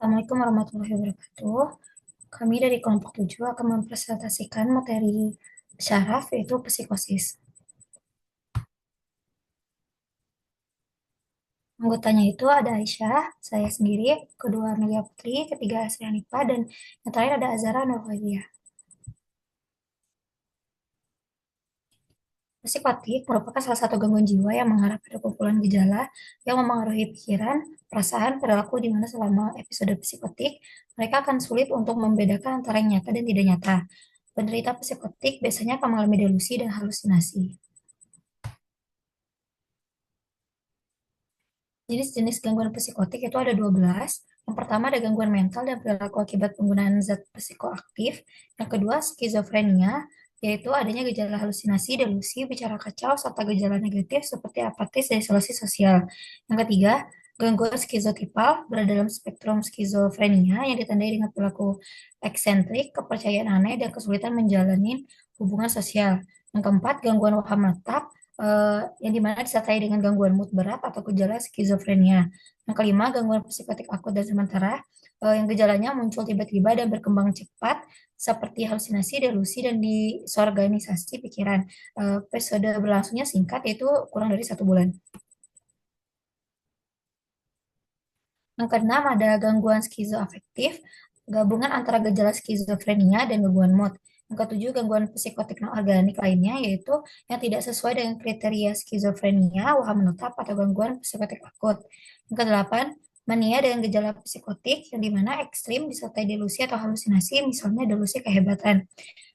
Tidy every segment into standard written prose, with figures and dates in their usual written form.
Assalamualaikum warahmatullahi wabarakatuh. Kami dari kelompok 7 akan mempresentasikan materi syaraf yaitu psikosis. Anggotanya itu ada Aisyah, saya sendiri, kedua Amelia Putri, ketiga Asri Hanifa, dan yang terakhir ada Azara Nurholiah. Psikotik merupakan salah satu gangguan jiwa yang mengarah pada kumpulan gejala yang memengaruhi pikiran, perasaan, perilaku di mana selama episode psikotik, mereka akan sulit untuk membedakan antara yang nyata dan tidak nyata. Penderita psikotik biasanya akan mengalami delusi dan halusinasi. Jenis-jenis gangguan psikotik itu ada 12. Yang pertama ada gangguan mental dan perilaku akibat penggunaan zat psikoaktif. Yang kedua, skizofrenia, yaitu adanya gejala halusinasi, delusi, bicara kacau, serta gejala negatif seperti apatis dan isolasi sosial. Yang ketiga, gangguan skizotipal berada dalam spektrum skizofrenia yang ditandai dengan perilaku eksentrik, kepercayaan aneh, dan kesulitan menjalani hubungan sosial. Yang keempat, gangguan waham menetap, yang dimana disertai dengan gangguan mood berat atau gejala skizofrenia. Yang kelima, gangguan psikotik akut dan sementara, yang gejalanya muncul tiba-tiba dan berkembang cepat, seperti halusinasi, delusi, dan disorganisasi pikiran. Episode berlangsungnya singkat, yaitu kurang dari 1 bulan. Yang keenam ada gangguan skizoafektif, gabungan antara gejala skizofrenia dan gangguan mood. Yang ketujuh, gangguan psikotik non-organik lainnya, yaitu yang tidak sesuai dengan kriteria skizofrenia, waham menetap, atau gangguan psikotik akut. Yang kedelapan, mania dengan gejala psikotik, yang dimana ekstrim disertai delusi atau halusinasi, misalnya delusi kehebatan.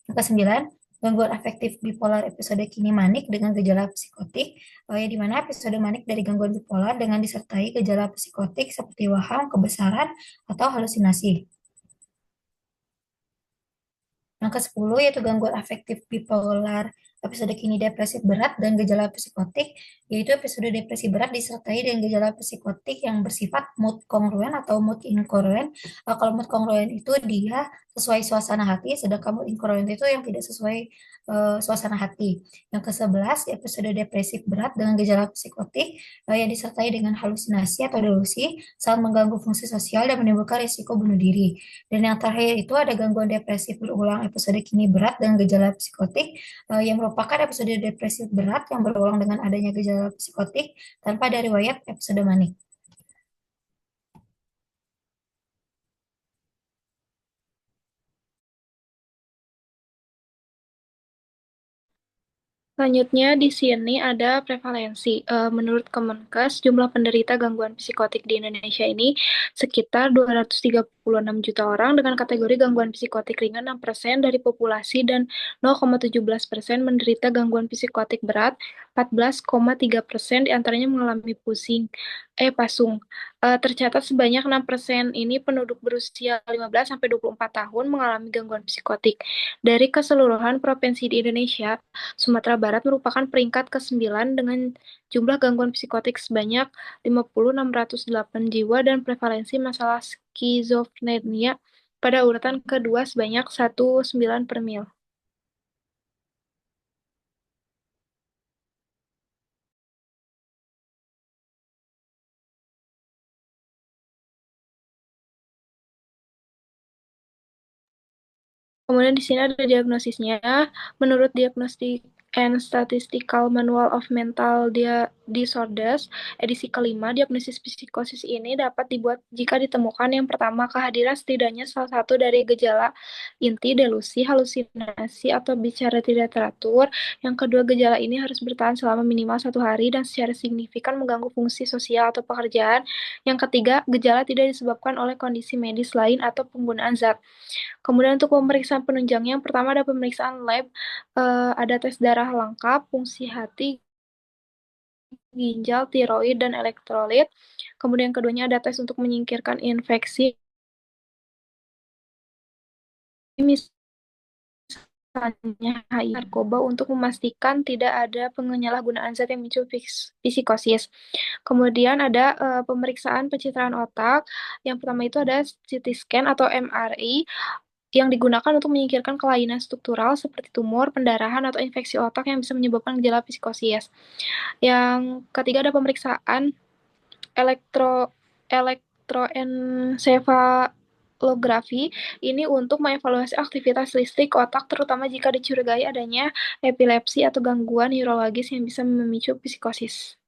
Yang kesembilan, gangguan afektif bipolar episode kini manik dengan gejala psikotik, yang dimana episode manik dari gangguan bipolar dengan disertai gejala psikotik seperti waham, kebesaran, atau halusinasi. Yang ke-10 yaitu gangguan afektif bipolar episode kini depresif berat dan gejala psikotik, yaitu episode depresi berat disertai dengan gejala psikotik yang bersifat mood kongruen atau mood inkongruen. Kalau mood kongruen itu dia sesuai suasana hati, sedangkan mood inkongruen itu yang tidak sesuai suasana hati. Yang ke-11 episode depresif berat dengan gejala psikotik yang disertai dengan halusinasi atau delusi saat mengganggu fungsi sosial dan menimbulkan risiko bunuh diri. Dan yang terakhir itu ada gangguan depresif berulang episode kini berat dengan gejala psikotik, yang merupakan episode depresif berat yang berulang dengan adanya gejala psikotik tanpa ada riwayat episode manik. Selanjutnya di sini ada prevalensi. Menurut Kemenkes, jumlah penderita gangguan psikotik di Indonesia ini sekitar 236 juta orang dengan kategori gangguan psikotik ringan 6% dari populasi dan 0,17% menderita gangguan psikotik berat, 14,3% diantaranya mengalami pasung. Tercatat sebanyak 6% ini penduduk berusia 15 sampai 24 tahun mengalami gangguan psikotik. Dari keseluruhan provinsi di Indonesia, Sumatera Barat merupakan peringkat ke-9 dengan jumlah gangguan psikotik sebanyak 50.608 jiwa dan prevalensi masalah skizofrenia pada urutan kedua sebanyak 1,9 per mil. Kemudian di sini ada diagnosisnya. Menurut Diagnostic and Statistical Manual of Mental Disorders, edisi kelima, diagnosis psikosis ini dapat dibuat jika ditemukan yang pertama, kehadiran setidaknya salah satu dari gejala inti delusi, halusinasi, atau bicara tidak teratur. Yang kedua, gejala ini harus bertahan selama minimal 1 hari dan secara signifikan mengganggu fungsi sosial atau pekerjaan. Yang ketiga, gejala tidak disebabkan oleh kondisi medis lain atau penggunaan zat. Kemudian untuk pemeriksaan penunjangnya, yang pertama ada pemeriksaan lab, ada tes darah lengkap, fungsi hati, ginjal, tiroid, dan elektrolit. Kemudian keduanya ada tes untuk menyingkirkan infeksi, misalnya HIV, narkoba, untuk memastikan tidak ada penyalahgunaan zat yang memicu psikosis. Kemudian ada pemeriksaan pencitraan otak. Yang pertama itu ada CT scan atau MRI yang digunakan untuk menyingkirkan kelainan struktural seperti tumor, pendarahan, atau infeksi otak yang bisa menyebabkan gejala psikosis. Yang ketiga ada pemeriksaan elektro elektroensefalografi ini untuk mengevaluasi aktivitas listrik otak, terutama jika dicurigai adanya epilepsi atau gangguan neurologis yang bisa memicu psikosis.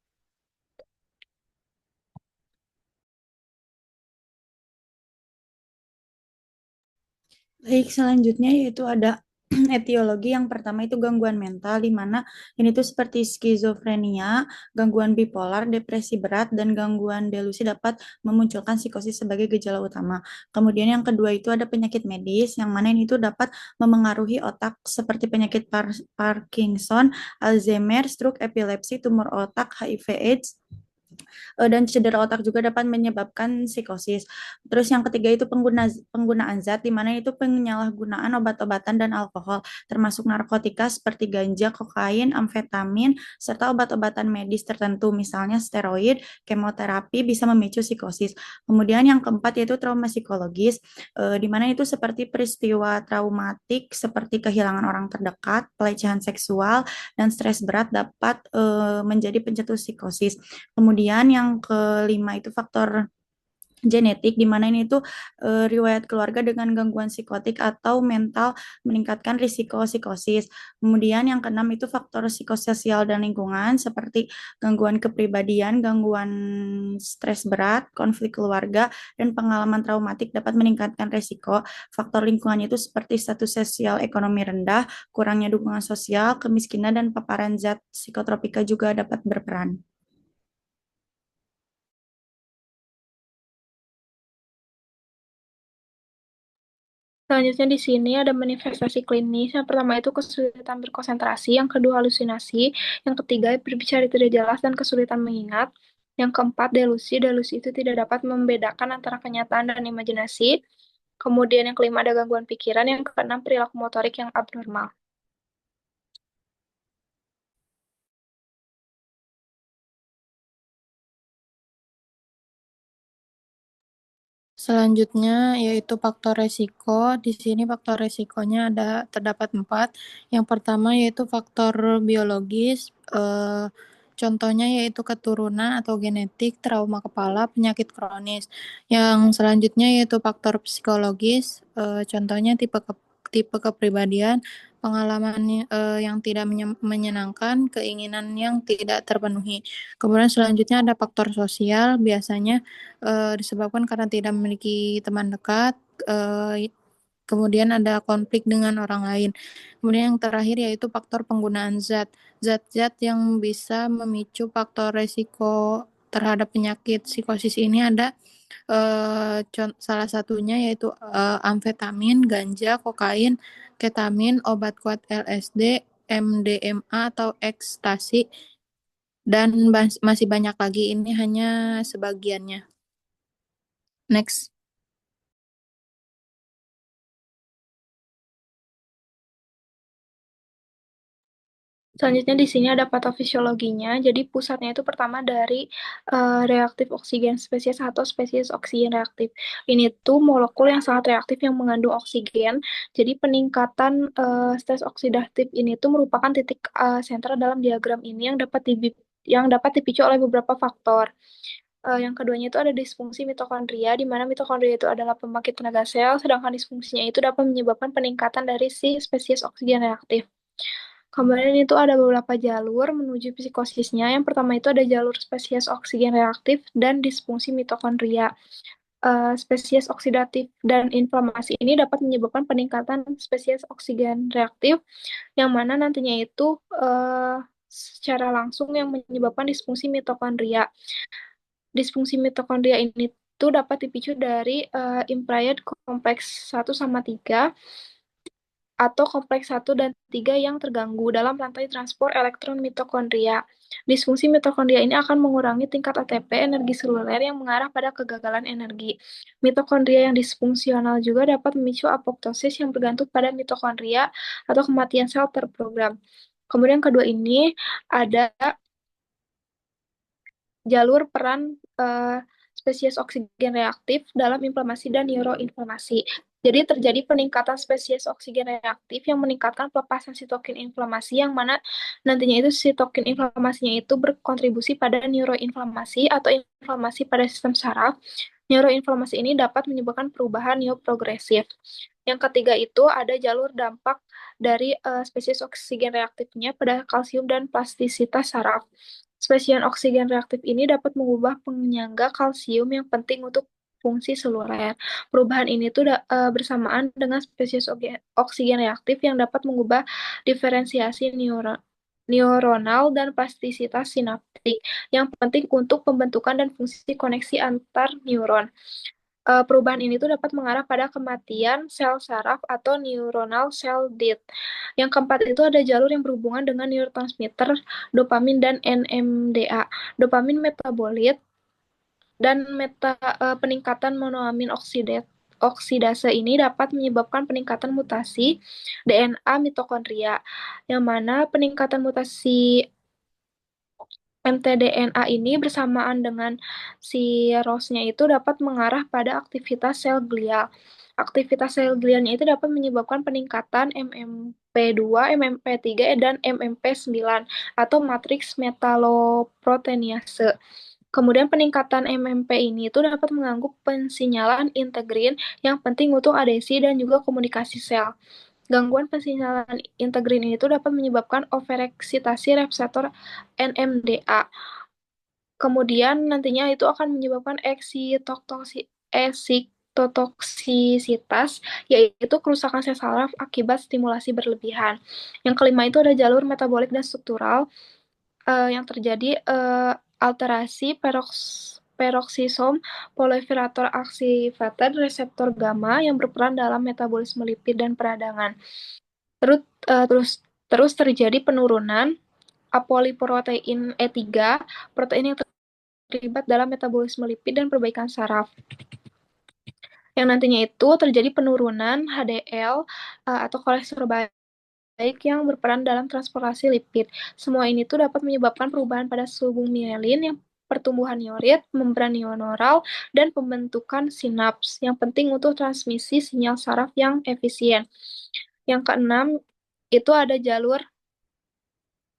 Baik, selanjutnya yaitu ada etiologi. Yang pertama itu gangguan mental, di mana ini tuh seperti skizofrenia, gangguan bipolar, depresi berat, dan gangguan delusi dapat memunculkan psikosis sebagai gejala utama. Kemudian yang kedua itu ada penyakit medis, yang mana ini tuh dapat memengaruhi otak seperti penyakit Parkinson, Alzheimer, stroke, epilepsi, tumor otak, HIV/AIDS, dan cedera otak juga dapat menyebabkan psikosis. Terus yang ketiga itu penggunaan zat, di mana itu penyalahgunaan obat-obatan dan alkohol, termasuk narkotika seperti ganja, kokain, amfetamin, serta obat-obatan medis tertentu, misalnya steroid, kemoterapi bisa memicu psikosis. Kemudian yang keempat yaitu trauma psikologis, di mana itu seperti peristiwa traumatik seperti kehilangan orang terdekat, pelecehan seksual, dan stres berat dapat menjadi pencetus psikosis. Kemudian yang kelima itu faktor genetik, di mana ini tuh riwayat keluarga dengan gangguan psikotik atau mental meningkatkan risiko psikosis. Kemudian yang keenam itu faktor psikososial dan lingkungan seperti gangguan kepribadian, gangguan stres berat, konflik keluarga, dan pengalaman traumatik dapat meningkatkan risiko. Faktor lingkungan itu seperti status sosial ekonomi rendah, kurangnya dukungan sosial, kemiskinan, dan paparan zat psikotropika juga dapat berperan. Selanjutnya di sini ada manifestasi klinis. Yang pertama itu kesulitan berkonsentrasi, yang kedua halusinasi, yang ketiga berbicara tidak jelas dan kesulitan mengingat. Yang keempat delusi. Delusi itu tidak dapat membedakan antara kenyataan dan imajinasi. Kemudian yang kelima ada gangguan pikiran, yang keenam perilaku motorik yang abnormal. Selanjutnya yaitu faktor resiko. Di sini faktor resikonya terdapat 4. Yang pertama yaitu faktor biologis. Contohnya yaitu keturunan atau genetik, trauma kepala, penyakit kronis. Yang selanjutnya yaitu faktor psikologis. Contohnya tipe kepribadian, pengalaman yang tidak menyenangkan, keinginan yang tidak terpenuhi. Kemudian selanjutnya ada faktor sosial, biasanya disebabkan karena tidak memiliki teman dekat, kemudian ada konflik dengan orang lain. Kemudian yang terakhir yaitu faktor penggunaan zat. Zat-zat yang bisa memicu faktor resiko terhadap penyakit psikosis ini ada salah satunya yaitu amfetamin, ganja, kokain, ketamin, obat kuat LSD, MDMA atau ekstasi, dan masih banyak lagi. Ini hanya sebagiannya. Next. Selanjutnya di sini ada patofisiologinya. Jadi pusatnya itu pertama dari reaktif oksigen spesies atau spesies oksigen reaktif. Ini tuh molekul yang sangat reaktif yang mengandung oksigen. Jadi peningkatan stres oksidatif ini tuh merupakan titik sentral dalam diagram ini yang dapat dipicu oleh beberapa faktor. Yang keduanya itu ada disfungsi mitokondria, di mana mitokondria itu adalah pembangkit tenaga sel, sedangkan disfungsinya itu dapat menyebabkan peningkatan dari si spesies oksigen reaktif. Kemudian itu ada beberapa jalur menuju psikosisnya. Yang pertama itu ada jalur spesies oksigen reaktif dan disfungsi mitokondria. Spesies oksidatif dan inflamasi ini dapat menyebabkan peningkatan spesies oksigen reaktif, yang mana nantinya itu secara langsung yang menyebabkan disfungsi mitokondria. Disfungsi mitokondria ini tuh dapat dipicu dari implied kompleks 1 sama 3 atau kompleks 1 dan 3 yang terganggu dalam rantai transport elektron mitokondria. Disfungsi mitokondria ini akan mengurangi tingkat ATP, energi seluler, yang mengarah pada kegagalan energi. Mitokondria yang disfungsional juga dapat memicu apoptosis yang bergantung pada mitokondria atau kematian sel terprogram. Kemudian kedua ini ada jalur peran spesies oksigen reaktif dalam inflamasi dan neuroinflamasi. Jadi terjadi peningkatan spesies oksigen reaktif yang meningkatkan pelepasan sitokin inflamasi, yang mana nantinya itu sitokin inflamasinya itu berkontribusi pada neuroinflamasi atau inflamasi pada sistem saraf. Neuroinflamasi ini dapat menyebabkan perubahan neoprogresif. Yang ketiga itu ada jalur dampak dari spesies oksigen reaktifnya pada kalsium dan plastisitas saraf. Spesies oksigen reaktif ini dapat mengubah penyangga kalsium yang penting untuk fungsi seluler. Perubahan ini tuh bersamaan dengan spesies oksigen reaktif yang dapat mengubah diferensiasi neuronal dan plastisitas sinaptik yang penting untuk pembentukan dan fungsi koneksi antar neuron. Perubahan ini tuh dapat mengarah pada kematian sel saraf atau neuronal cell death. Yang keempat itu ada jalur yang berhubungan dengan neurotransmitter dopamin dan NMDA. Dopamin metabolit dan peningkatan monoamin oksidase ini dapat menyebabkan peningkatan mutasi DNA mitokondria, yang mana peningkatan mutasi mtDNA ini bersamaan dengan si ROS-nya itu dapat mengarah pada aktivitas sel glial. Aktivitas sel glialnya itu dapat menyebabkan peningkatan MMP2, MMP3, dan MMP9 atau matriks metaloproteinase. Kemudian peningkatan MMP ini itu dapat mengganggu pensinyalan integrin yang penting untuk adesi dan juga komunikasi sel. Gangguan pensinyalan integrin ini tuh dapat menyebabkan overeksitasi reseptor NMDA. Kemudian nantinya itu akan menyebabkan eksitotoksisitas, yaitu kerusakan sel saraf akibat stimulasi berlebihan. Yang kelima itu ada jalur metabolik dan struktural yang terjadi alterasi peroksisom proliferator activated reseptor gamma yang berperan dalam metabolisme lipid dan peradangan. Terus terjadi penurunan apolipoprotein E3, protein yang terlibat dalam metabolisme lipid dan perbaikan saraf. Yang nantinya itu terjadi penurunan HDL atau kolesterol baik yang berperan dalam transportasi lipid. Semua ini tuh dapat menyebabkan perubahan pada subung mielin, yang pertumbuhan neurit, membran neuronal, dan pembentukan sinaps yang penting untuk transmisi sinyal saraf yang efisien. Yang keenam itu ada jalur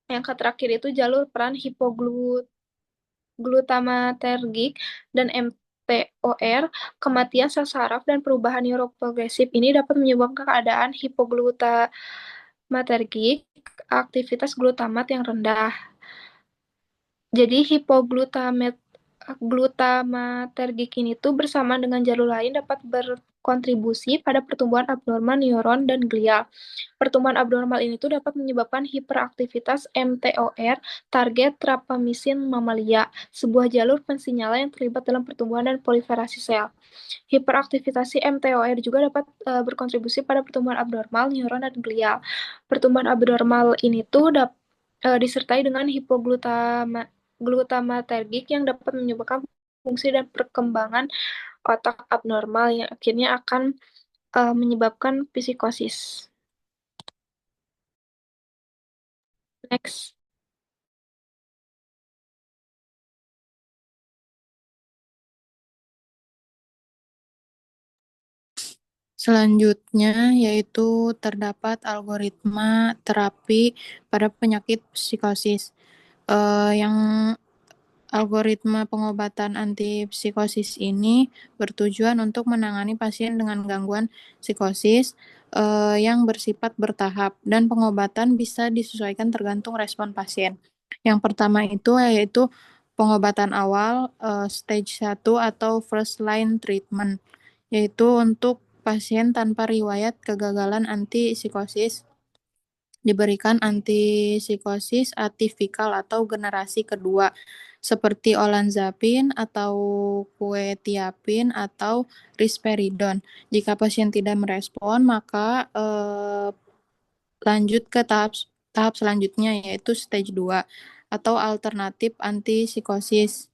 yang terakhir itu jalur peran hipoglutamatergik dan MTOR. Kematian sel saraf dan perubahan neuroprogresif ini dapat menyebabkan keadaan hipoglutamatergik, aktivitas glutamat yang rendah. Jadi glutamatergik ini tuh bersama dengan jalur lain dapat berkontribusi pada pertumbuhan abnormal neuron dan glial. Pertumbuhan abnormal ini tuh dapat menyebabkan hiperaktivitas MTOR, target rapamycin mamalia, sebuah jalur pensinyala yang terlibat dalam pertumbuhan dan proliferasi sel. Hiperaktivitas MTOR juga dapat berkontribusi pada pertumbuhan abnormal neuron dan glial. Pertumbuhan abnormal ini tuh disertai dengan glutamatergik yang dapat menyebabkan fungsi dan perkembangan otak abnormal yang akhirnya akan menyebabkan psikosis. Next. Selanjutnya yaitu terdapat algoritma terapi pada penyakit psikosis. Yang algoritma pengobatan antipsikosis ini bertujuan untuk menangani pasien dengan gangguan psikosis yang bersifat bertahap, dan pengobatan bisa disesuaikan tergantung respon pasien. Yang pertama itu yaitu pengobatan awal stage 1 atau first line treatment, yaitu untuk pasien tanpa riwayat kegagalan antipsikosis diberikan antipsikosis atipikal atau generasi kedua seperti olanzapin atau quetiapin atau risperidon. Jika pasien tidak merespon, maka lanjut ke tahap selanjutnya yaitu stage 2 atau alternatif antipsikosis.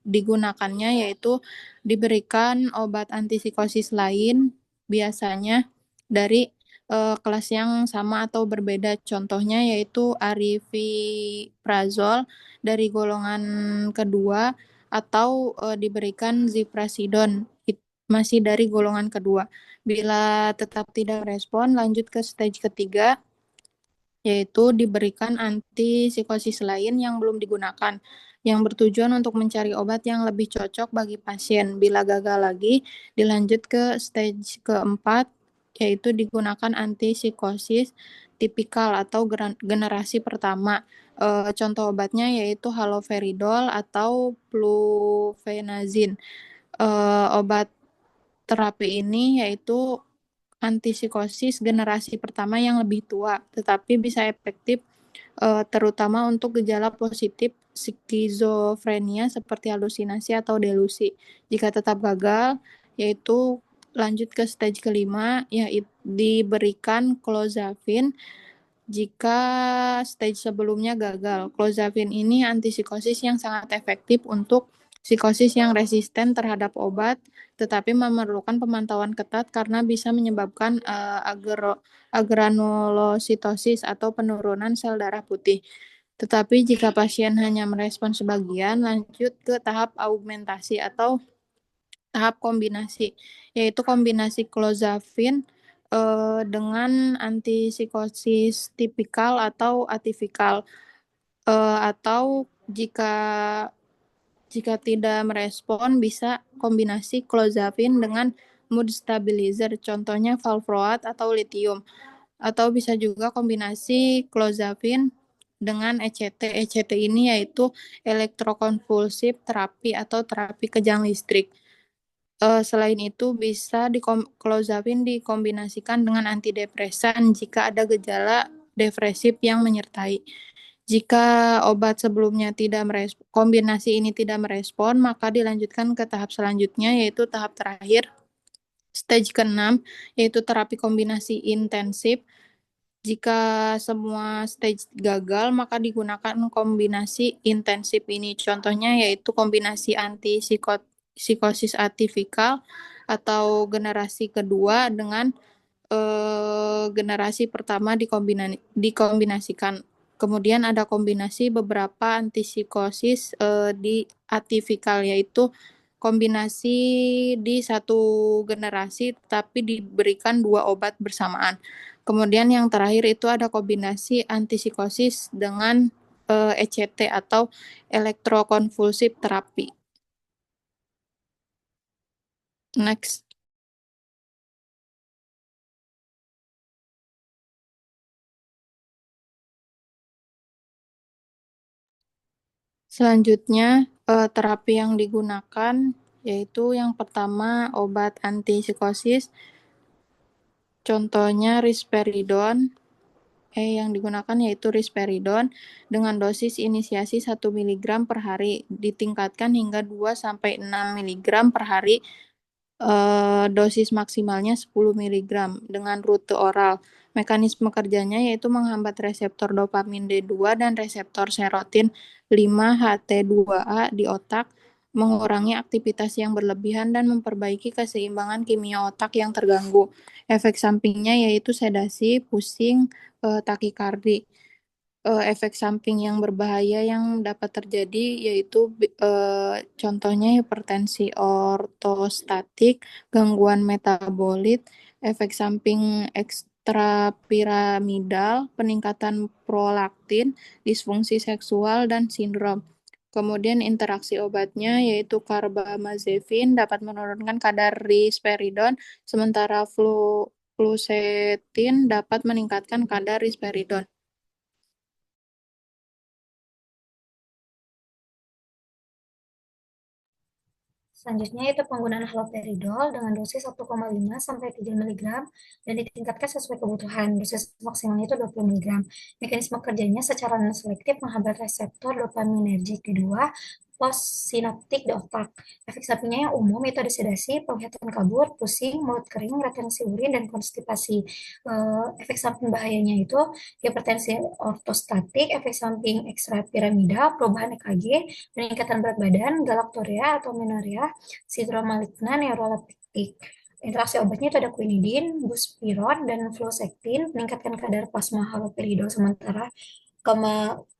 Digunakannya yaitu diberikan obat antipsikosis lain, biasanya dari kelas yang sama atau berbeda. Contohnya yaitu aripiprazol dari golongan kedua atau diberikan ziprasidon masih dari golongan kedua. Bila tetap tidak respon, lanjut ke stage ketiga, yaitu diberikan antipsikosis lain yang belum digunakan. yang bertujuan untuk mencari obat yang lebih cocok bagi pasien. Bila gagal lagi, dilanjut ke stage keempat, yaitu digunakan antipsikosis tipikal atau generasi pertama. Contoh obatnya yaitu haloperidol atau flufenazine. Obat terapi ini yaitu antipsikosis generasi pertama yang lebih tua, tetapi bisa efektif terutama untuk gejala positif skizofrenia seperti halusinasi atau delusi. Jika tetap gagal, yaitu lanjut ke stage kelima, yaitu diberikan clozapine jika stage sebelumnya gagal. Clozapine ini antipsikosis yang sangat efektif untuk psikosis yang resisten terhadap obat, tetapi memerlukan pemantauan ketat karena bisa menyebabkan agranulositosis atau penurunan sel darah putih. Tetapi jika pasien hanya merespon sebagian, lanjut ke tahap augmentasi atau tahap kombinasi, yaitu kombinasi clozapine dengan antipsikosis tipikal atau atipikal, atau jika tidak merespon bisa kombinasi clozapine dengan mood stabilizer, contohnya valproat atau lithium, atau bisa juga kombinasi clozapine dengan ECT. ECT ini yaitu elektrokonvulsif terapi atau terapi kejang listrik. Selain itu bisa clozapine dikombinasikan dengan antidepresan jika ada gejala depresif yang menyertai. Jika obat sebelumnya tidak merespon, kombinasi ini tidak merespon, maka dilanjutkan ke tahap selanjutnya, yaitu tahap terakhir, stage ke-6, yaitu terapi kombinasi intensif. Jika semua stage gagal, maka digunakan kombinasi intensif ini. Contohnya yaitu kombinasi antipsikosis atipikal atau generasi kedua dengan generasi pertama dikombinasikan. Kemudian ada kombinasi beberapa antipsikosis di atipikal, yaitu kombinasi di satu generasi tapi diberikan 2 obat bersamaan. Kemudian yang terakhir itu ada kombinasi antipsikosis dengan ECT atau elektrokonvulsif terapi. Next. Selanjutnya, terapi yang digunakan yaitu yang pertama obat antipsikosis, contohnya risperidon. Yang digunakan yaitu risperidon dengan dosis inisiasi 1 mg per hari, ditingkatkan hingga 2-6 mg per hari, dosis maksimalnya 10 mg dengan rute oral. Mekanisme kerjanya yaitu menghambat reseptor dopamin D2 dan reseptor serotin 5-HT2A di otak, mengurangi aktivitas yang berlebihan dan memperbaiki keseimbangan kimia otak yang terganggu. Efek sampingnya yaitu sedasi, pusing, takikardi. Efek samping yang berbahaya yang dapat terjadi yaitu contohnya hipertensi ortostatik, gangguan metabolit, efek samping ekstrapiramidal, peningkatan prolaktin, disfungsi seksual, dan sindrom. Kemudian interaksi obatnya yaitu carbamazepine dapat menurunkan kadar risperidon, sementara fluoxetine dapat meningkatkan kadar risperidon. Selanjutnya itu penggunaan haloperidol dengan dosis 1,5 sampai 3 mg dan ditingkatkan sesuai kebutuhan. Dosis maksimalnya itu 20 mg. Mekanisme kerjanya secara non-selektif menghambat reseptor dopaminergic kedua postsinaptik di otak. Efek sampingnya yang umum itu ada sedasi, penglihatan kabur, pusing, mulut kering, retensi urin, dan konstipasi. Efek samping bahayanya itu hipertensi ortostatik, efek samping ekstrapiramidal, perubahan EKG, peningkatan berat badan, galaktoria atau menoria, sindrom malignan neuroleptik. Interaksi obatnya itu ada quinidin, buspirone, dan fluoxetine, meningkatkan kadar plasma haloperidol, sementara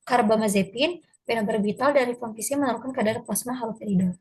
carbamazepine, phenobarbital, dan rifampicin menurunkan kadar plasma haloperidol.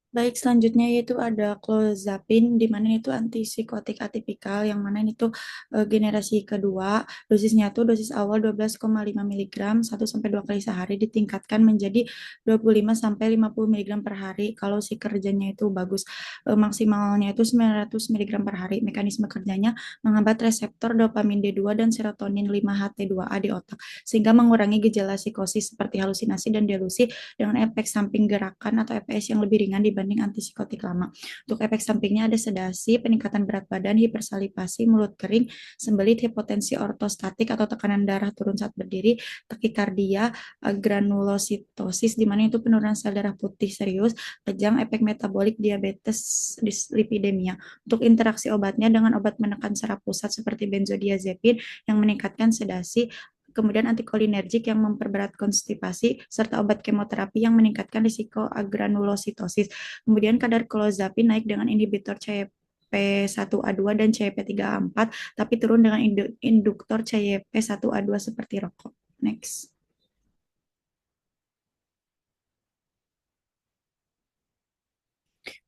Baik, selanjutnya yaitu ada clozapine, di mana itu antipsikotik atipikal, yang mana ini tuh generasi kedua. Dosisnya tuh dosis awal 12,5 mg, 1-2 kali sehari, ditingkatkan menjadi 25 sampai 50 mg per hari. Kalau si kerjanya itu bagus, maksimalnya itu 900 mg per hari. Mekanisme kerjanya menghambat reseptor dopamin D2 dan serotonin 5-HT2A di otak, sehingga mengurangi gejala psikosis seperti halusinasi dan delusi dengan efek samping gerakan atau EPS yang lebih ringan dibanding antipsikotik lama. Untuk efek sampingnya ada sedasi, peningkatan berat badan, hipersalivasi, mulut kering, sembelit, hipotensi ortostatik atau tekanan darah turun saat berdiri, takikardia, granulositosis, di mana itu penurunan sel darah putih serius, kejang, efek metabolik, diabetes, dislipidemia. Untuk interaksi obatnya dengan obat menekan saraf pusat seperti benzodiazepin yang meningkatkan sedasi, kemudian antikolinergik yang memperberat konstipasi, serta obat kemoterapi yang meningkatkan risiko agranulositosis. Kemudian kadar clozapine naik dengan inhibitor CYP1A2 dan CYP3A4, tapi turun dengan induktor CYP1A2 seperti rokok. Next.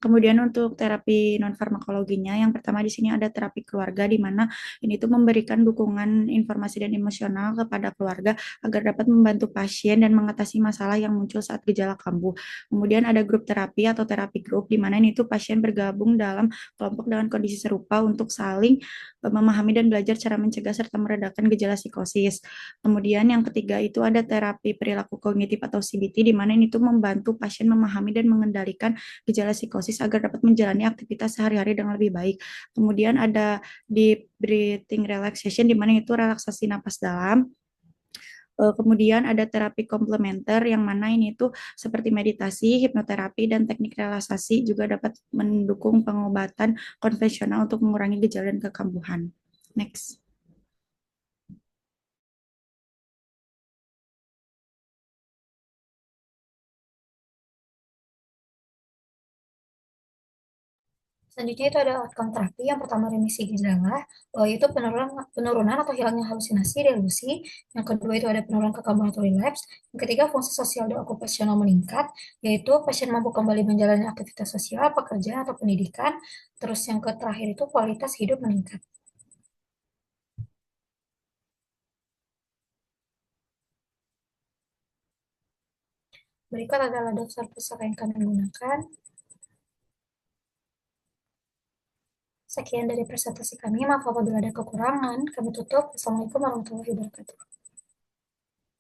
Kemudian untuk terapi non farmakologinya, yang pertama di sini ada terapi keluarga, di mana ini tuh memberikan dukungan informasi dan emosional kepada keluarga agar dapat membantu pasien dan mengatasi masalah yang muncul saat gejala kambuh. Kemudian ada grup terapi atau terapi grup, di mana ini tuh pasien bergabung dalam kelompok dengan kondisi serupa untuk saling memahami dan belajar cara mencegah serta meredakan gejala psikosis. Kemudian yang ketiga itu ada terapi perilaku kognitif atau CBT, di mana ini tuh membantu pasien memahami dan mengendalikan gejala psikosis agar dapat menjalani aktivitas sehari-hari dengan lebih baik. Kemudian ada deep breathing relaxation, di mana itu relaksasi napas dalam. Kemudian ada terapi komplementer, yang mana ini tuh seperti meditasi, hipnoterapi, dan teknik relaksasi juga dapat mendukung pengobatan konvensional untuk mengurangi gejala dan kekambuhan. Next. Selanjutnya itu ada outcome terapi. Yang pertama remisi gejala, itu penurunan atau hilangnya halusinasi, delusi. Yang kedua itu ada penurunan kekambuhan atau relapse. Yang ketiga fungsi sosial dan okupasional meningkat, yaitu pasien mampu kembali menjalani aktivitas sosial, pekerjaan atau pendidikan. Terus yang terakhir itu kualitas hidup meningkat. Berikut adalah daftar pusaka yang kami gunakan. Sekian dari presentasi kami. Maaf apabila ada kekurangan. Kami tutup. Assalamualaikum warahmatullahi wabarakatuh.